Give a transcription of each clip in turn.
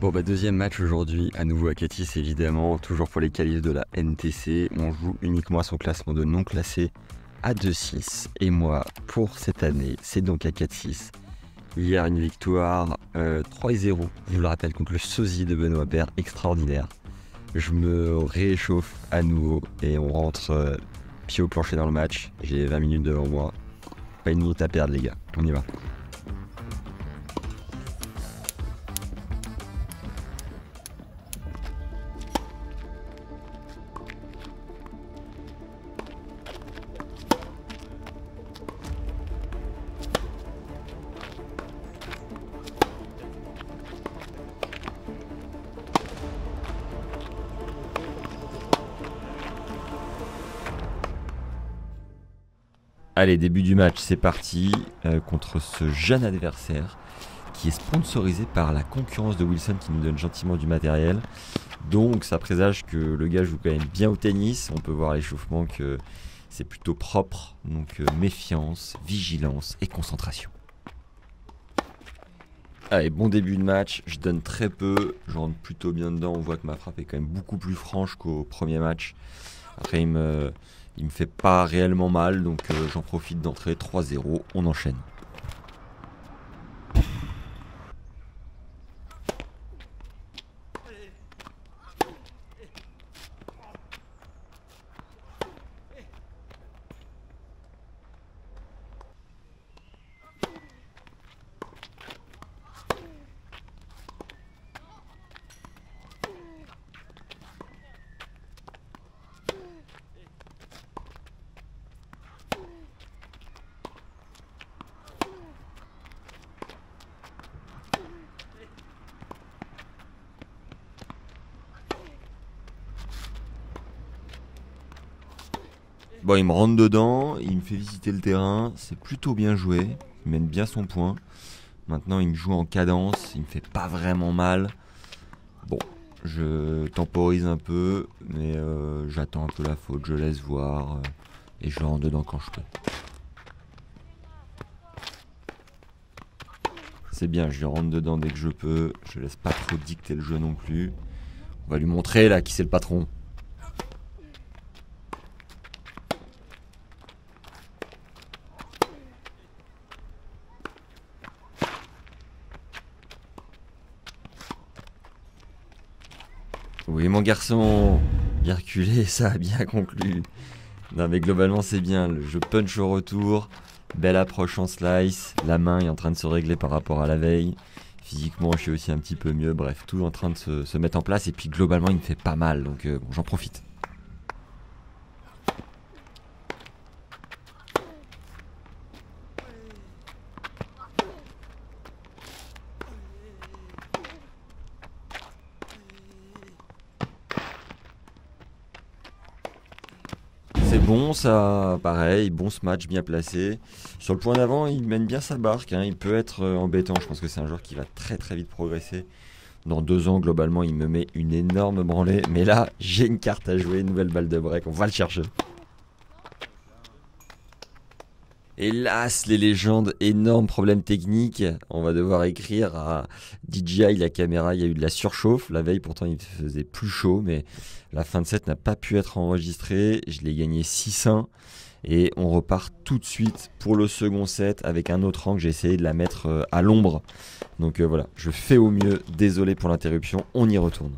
Bon bah deuxième match aujourd'hui, à nouveau à Catis évidemment, toujours pour les qualifs de la NTC. On joue uniquement à son classement de non classé à 2-6. Et moi, pour cette année, c'est donc à Catis. Hier une victoire 3-0, je vous le rappelle, contre le sosie de Benoît Paire, extraordinaire. Je me réchauffe à nouveau et on rentre pied au plancher dans le match. J'ai 20 minutes devant moi. Pas une minute à perdre les gars, on y va. Allez, début du match, c'est parti contre ce jeune adversaire qui est sponsorisé par la concurrence de Wilson qui nous donne gentiment du matériel. Donc ça présage que le gars joue quand même bien au tennis. On peut voir à l'échauffement que c'est plutôt propre. Donc méfiance, vigilance et concentration. Allez, bon début de match, je donne très peu, je rentre plutôt bien dedans. On voit que ma frappe est quand même beaucoup plus franche qu'au premier match. Après, il me fait pas réellement mal, donc j'en profite d'entrer 3-0, on enchaîne. Bon, il me rentre dedans, il me fait visiter le terrain, c'est plutôt bien joué, il mène bien son point. Maintenant, il me joue en cadence, il me fait pas vraiment mal. Bon, je temporise un peu, mais j'attends un peu la faute, je laisse voir et je le rentre dedans quand je peux. C'est bien, je lui rentre dedans dès que je peux, je laisse pas trop dicter le jeu non plus. On va lui montrer là qui c'est le patron. Oui mon garçon, bien reculé, ça a bien conclu. Non mais globalement c'est bien, le jeu punch au retour, belle approche en slice, la main est en train de se régler par rapport à la veille. Physiquement je suis aussi un petit peu mieux, bref, tout en train de se mettre en place et puis globalement il me fait pas mal, donc bon, j'en profite. C'est bon ça, pareil, bon ce match bien placé. Sur le point d'avant, il mène bien sa barque, hein. Il peut être embêtant, je pense que c'est un joueur qui va très très vite progresser. Dans 2 ans, globalement, il me met une énorme branlée. Mais là, j'ai une carte à jouer, nouvelle balle de break, on va le chercher. Hélas, les légendes, énorme problème technique. On va devoir écrire à DJI, la caméra, il y a eu de la surchauffe. La veille, pourtant, il faisait plus chaud, mais la fin de set n'a pas pu être enregistrée. Je l'ai gagné 6-1 et on repart tout de suite pour le second set avec un autre angle. J'ai essayé de la mettre à l'ombre. Donc voilà, je fais au mieux. Désolé pour l'interruption, on y retourne.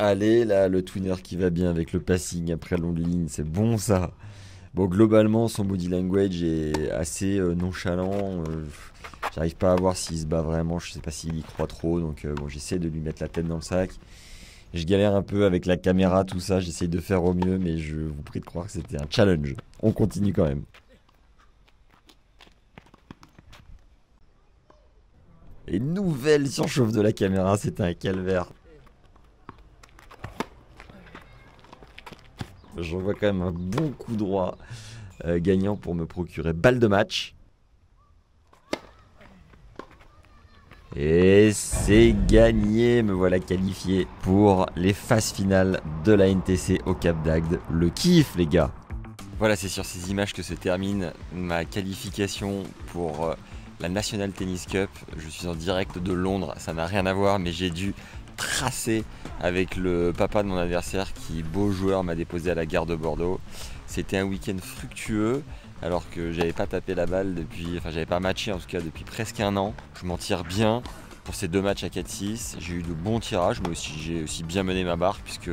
Allez, là, le twinner qui va bien avec le passing après longue ligne, c'est bon ça. Bon, globalement, son body language est assez nonchalant. J'arrive pas à voir s'il se bat vraiment, je sais pas s'il y croit trop, donc bon, j'essaie de lui mettre la tête dans le sac. Je galère un peu avec la caméra, tout ça, j'essaye de faire au mieux, mais je vous prie de croire que c'était un challenge. On continue quand même. Et nouvelle surchauffe de la caméra, c'était un calvaire. J'envoie quand même un bon coup droit gagnant pour me procurer balle de match. Et c'est gagné, me voilà qualifié pour les phases finales de la NTC au Cap d'Agde. Le kiff les gars. Voilà, c'est sur ces images que se termine ma qualification pour la National Tennis Cup. Je suis en direct de Londres, ça n'a rien à voir, mais j'ai dû tracer avec le papa de mon adversaire qui, beau joueur, m'a déposé à la gare de Bordeaux. C'était un week-end fructueux. Alors que j'avais pas tapé la balle depuis, enfin j'avais pas matché en tout cas depuis presque un an. Je m'en tire bien pour ces 2 matchs à 4-6. J'ai eu de bons tirages, mais j'ai aussi bien mené ma barre puisque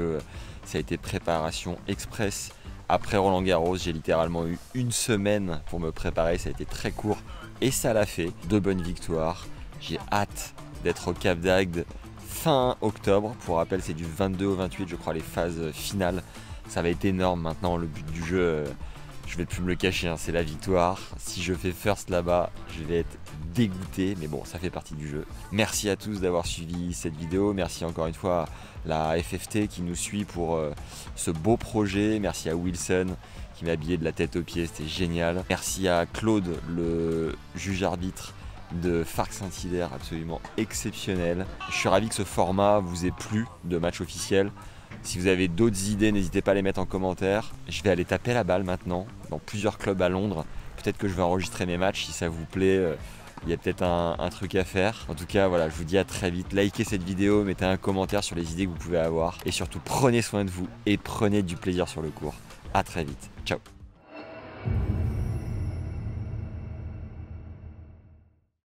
ça a été préparation express après Roland Garros. J'ai littéralement eu 1 semaine pour me préparer, ça a été très court et ça l'a fait. 2 bonnes victoires. J'ai hâte d'être au Cap d'Agde fin octobre. Pour rappel, c'est du 22 au 28, je crois, les phases finales. Ça va être énorme maintenant, le but du jeu. Je vais plus me le cacher, hein, c'est la victoire. Si je fais first là-bas, je vais être dégoûté, mais bon, ça fait partie du jeu. Merci à tous d'avoir suivi cette vidéo. Merci encore une fois à la FFT qui nous suit pour ce beau projet. Merci à Wilson qui m'a habillé de la tête aux pieds, c'était génial. Merci à Claude, le juge arbitre de Farc Saint-Hilaire, absolument exceptionnel. Je suis ravi que ce format vous ait plu de match officiel. Si vous avez d'autres idées, n'hésitez pas à les mettre en commentaire. Je vais aller taper la balle maintenant dans plusieurs clubs à Londres. Peut-être que je vais enregistrer mes matchs si ça vous plaît. Il y a peut-être un truc à faire. En tout cas, voilà, je vous dis à très vite. Likez cette vidéo, mettez un commentaire sur les idées que vous pouvez avoir. Et surtout, prenez soin de vous et prenez du plaisir sur le court. À très vite. Ciao.